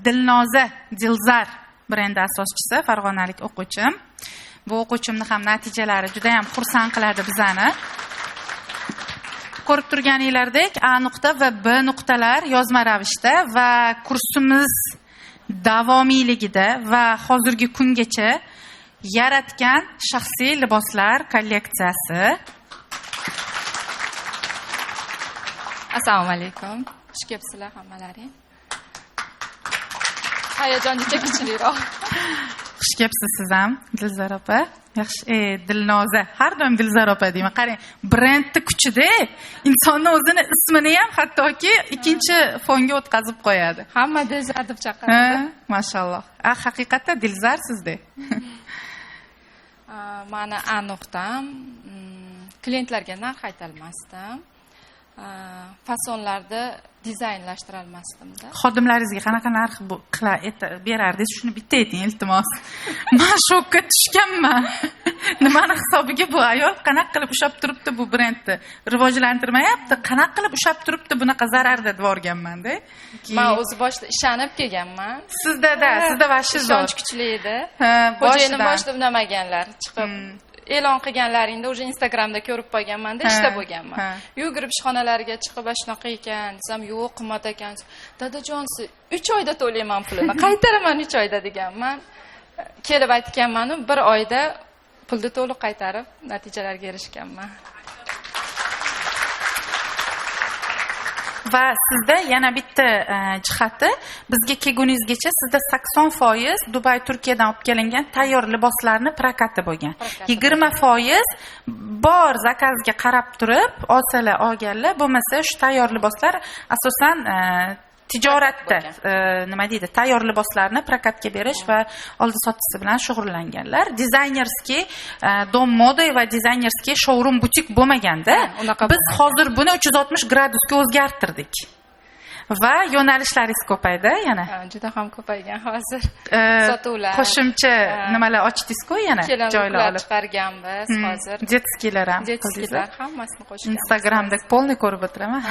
Dilnoza Dilzar brendi asoschisi, farg'onalik o'quvchim. Bu o'quvchimni ham natijalari juda ham xursand qiladi bizani. Ko'rib turganinglardek A nuqta va B nuqtalar yozma ravishda va kursimiz davomiyligida va hozirgi kungacha yaratgan shaxsiy liboslar kolleksiyasi. Assalomu alaykum. Xush kelibsizlar hammalaring. Hayajon juda kuchliroq. Xush kelibsiz siz ham, Dilzar opa. Yaxshi, Dilnoza. Har doim Dilzar opa deyman. Qarang, brendni kuchida insonni o'zini ismini ham hattoki ikkinchi fonga o'tkazib qo'yadi. Hamma Dilzar deb chaqiradi. Mashalloh. Haqiqatda Dilzar sizda. Mana A nuqtam. Klientlarga narx aytolmasdim. Fasonlarda dizaynlashtira olmasdim-da. Xodimlaringizga qanaqa narx berardingiz? Shuni bitta ayting, iltimos. Men shokka tushganman. Nimani hisobiga bu ayol qanaqa qilib ushab turibdi bu brendni? Rivojlantirmayapti. Qanaqa qilib ushab turibdi bunaqa zararda deb o'rganman-da. Men o'zi boshida ishonib kelganman. Sizda vashi zo'r. Ishonch kuchli edi. Xo'jayinim boshida unamaganlar chiqib e'lon qilganlaringda o'sha Instagramda ko'rib qolganman-da, ishda bo'lganman. Yugurib ishxonalariga chiqib shunaqa ekan, desam, yo'q, qimmat ekan. Dadajon, 3 oyda to'layman pulini. Qaytaraman 3 oyda deganman. Kelib aytganman, 1 oyda pulni to'liq qaytarib, natijalarga erishganman. Va sizda yana bitta jihati, bizga kelguningizgacha sizda 80% Dubay, Turkiyadan olib kelingan tayyor liboslarni prokati bo'lgan. 20% bor zakazga qarab turib, olganlar, bo'lmasa shu tayyor liboslar asosan tijoratda nima deydi, tayyor liboslarni prokatga berish va oldi sotisi bilan shug'ullanganlar. Dizaynerskiy dom moda va dizaynerskiy showroom butik bo'lmaganda, biz hozir buni 360 gradusga o'zgartirdik. Va yo'nalishlaringiz ko'paydi yana. Juda ham ko'paygan hozir. Sotuvlar. Qo'shimcha nimalar ochdingiz-ku yana joylar olib chiqarganmiz hozir. Jetskilar ham. Jetskilar hammasini qo'shgan. Instagramda polni ko'rib o'tiraman.